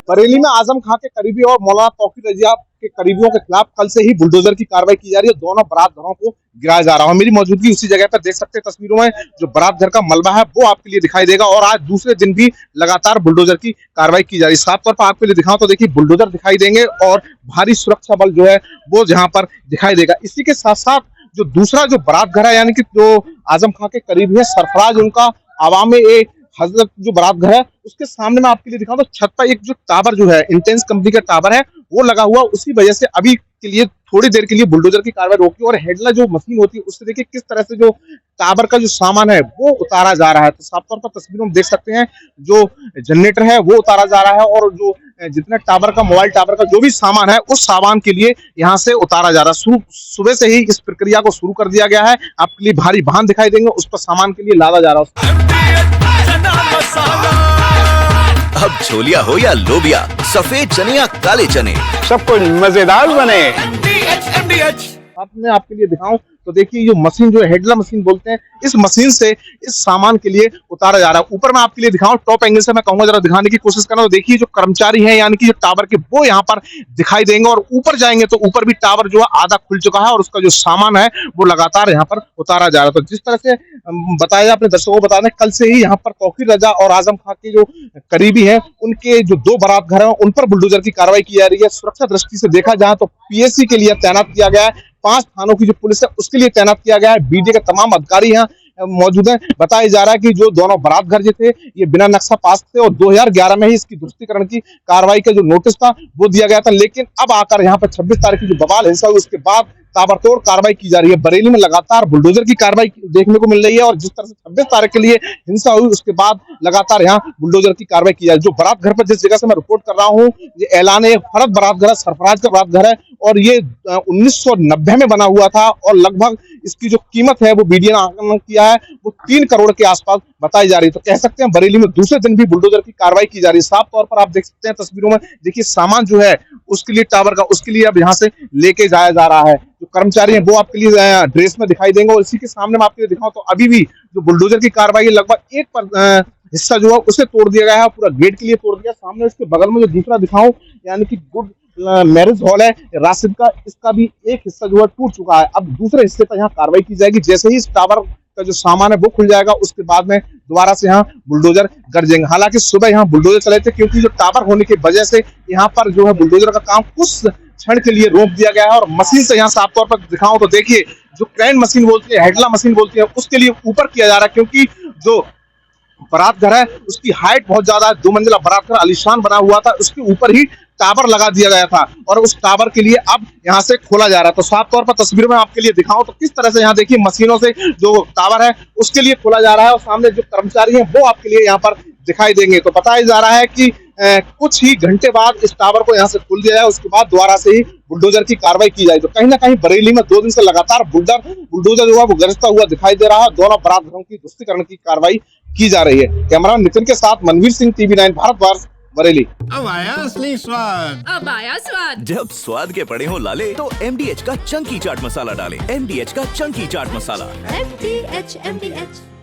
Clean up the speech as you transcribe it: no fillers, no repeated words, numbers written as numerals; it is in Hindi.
बरेली में आजम खां के करीबी और मौलाना तौकीर रज़ा के करीबियों के खिलाफ कल से ही बुलडोजर की कार्रवाई की जा रही है। दोनों बारात घरों को गिराया जा रहा है। मेरी मौजूदगी उसी जगह पर देख सकते हैं तस्वीरों में जो बारात घर का मलबा है वो आपके लिए दिखाई देगा। और आज दूसरे दिन भी लगातार बुलडोजर की कार्रवाई की जा रही है। साफ तौर पर आपके लिए दिखाऊं तो देखिए बुलडोजर दिखाई देंगे और भारी सुरक्षा बल जो है वो जहां पर दिखाई देगा। इसी के साथ साथ जो दूसरा जो बारात घर है यानी कि जो आजम खां के करीब है सरफराज उनका आवाम एक हजरत जो बारात घर है उसके सामने मैं आपके लिए दिखाऊं तो छत पर एक जो टावर जो है इंटेंस कंपनी का टावर है वो लगा हुआ। उसी वजह से अभी के लिए थोड़ी देर के लिए बुलडोजर की कार्रवाई रोकी और हेडला जो मशीन होती है उससे देखिए किस तरह से जो टावर का जो सामान है वो उतारा जा रहा है। तो साफ तौर पर तस्वीरों में देख सकते हैं जो जनरेटर है वो उतारा जा रहा है और जो जितने टावर का मोबाइल टावर का जो भी सामान है उस सामान के लिए यहाँ से उतारा जा रहा है। सुबह से ही इस प्रक्रिया को शुरू कर दिया गया है। आपके लिए भारी वाहन दिखाई देंगे उस पर सामान के लिए लादा जा रहा है। अब छोलिया हो या लोबिया, सफेद चने या काले चने, सब कुछ मजेदार बने। मैं आपके लिए दिखाऊं तो देखिए ये मशीन जो हेडला मशीन बोलते हैं इस मशीन से इस सामान के लिए उतारा जा रहा है। ऊपर मैं आपके लिए दिखाऊं टॉप एंगल से मैं कहूंगा जरा दिखाने की कोशिश करना। तो देखिए जो कर्मचारी हैं यानी कि जो टावर के वो यहाँ पर दिखाई देंगे और ऊपर जाएंगे तो ऊपर भी टावर जो है आधा खुल चुका है और उसका जो सामान है वो लगातार यहाँ पर उतारा जा रहा है। तो जिस तरह से बताया अपने दर्शकों को बता दें कल से ही यहाँ पर तौकीर रज़ा और आजम खां के जो करीबी है उनके जो दो बारात घर है उन पर बुलडोजर की कार्रवाई की जा रही है। सुरक्षा दृष्टि से देखा जाए तो पीएससी के लिए तैनात किया गया है। 5 थानों की जो पुलिस है उसके लिए तैनात किया गया है। बीडीए के तमाम अधिकारी यहाँ मौजूद हैं। बताया जा रहा है कि जो दोनों बारात घर जो थे ये बिना नक्शा पास थे और 2011 में ही इसकी दुरुस्तीकरण की कार्रवाई का जो नोटिस था वो दिया गया था। लेकिन अब आकर यहाँ पर 26 तारीख की जो बवाल हिंसा हुई उसके बाद ताबड़तोड़ कार्रवाई की जा रही है। बरेली में लगातार बुलडोजर की कार्रवाई देखने को मिल रही है और जिस तरह से 26 तारीख के लिए हिंसा हुई उसके बाद लगातार यहाँ बुलडोजर की कार्रवाई की जा रही है। जो बारात घर पर जिस जगह से मैं रिपोर्ट कर रहा हूँ ये ऐलान फरद बारात घर है, सरफराज का बारात घर है और ये 1990 में बना हुआ था और लगभग इसकी जो कीमत है वो बीडीए ने आकलन किया है वो 3 करोड़ के आसपास बताई जा रही है। तो कह सकते हैं बरेली में दूसरे दिन भी बुलडोजर की कार्रवाई की जा रही है। साफ तौर पर आप देख सकते हैं तस्वीरों में देखिए सामान जो है उसके लिए टावर का उसके लिए अब यहाँ से लेके जाया जा रहा है। जो कर्मचारी हैं वो आपके लिए ड्रेस में दिखाई देंगे और इसी के सामने मैं आपके लिए दिखाऊं तो अभी भी जो बुलडोजर की कार्रवाई है लगभग एक हिस्सा जो है उसे तोड़ दिया गया है पूरा गेट के लिए तोड़ दिया। सामने इसके बगल में जो दूसरा दिखाऊं यानी कि गुड मैरिज हॉल है राशिद का इसका भी एक हिस्सा जो है टूट चुका है। अब दूसरे हिस्से पर यहाँ कार्रवाई की जाएगी। जैसे ही इस टावर का जो सामान है वो खुल जाएगा उसके बाद में दोबारा से यहाँ बुलडोजर गरजेंगे। हालांकि सुबह यहाँ बुलडोजर चले थे क्योंकि जो टावर होने की वजह से यहाँ पर जो है बुलडोजर का काम कुछ क्षण के लिए रोक दिया गया है। और मशीन से यहाँ साफ तौर पर दिखाऊं तो देखिए जो क्रेन मशीन बोलती है हेडला मशीन बोलती है उसके लिए ऊपर किया जा रहा है क्योंकि जो बारात घर है उसकी हाइट बहुत ज्यादा है। 2 मंजिला बारात घर आलीशान बना हुआ था उसके ऊपर ही टावर लगा दिया गया था और उस टावर के लिए अब यहाँ से खोला जा रहा है। तो साफ तौर पर तस्वीरों में आपके लिए दिखाऊं तो किस तरह से यहाँ देखिए मशीनों से जो टावर है उसके लिए खोला जा रहा है और सामने जो कर्मचारी हैं वो आपके लिए यहाँ पर दिखाई देंगे। तो बताया जा रहा है कि कुछ ही घंटे बाद इस टावर को यहाँ से खोल दिया जाए उसके बाद दोबारा से ही बुलडोजर की कार्रवाई की जाए। तो कहीं ना कहीं बरेली में 2 दिन से लगातार बुलडोजर जो है वो गरजता हुआ दिखाई दे रहा है। दोनों बारात घरों की दुरुस्तीकरण की कार्रवाई की जा रही है। कैमरा नितिन के साथ मनवीर सिंह, TV9 भारतवर्ष, बरेली। अब आया असली स्वाद, अब आया स्वाद। जब स्वाद के पड़े हो लाले तो MDH का चंकी चाट मसाला डालें। MDH का चंकी चाट मसाला। MDH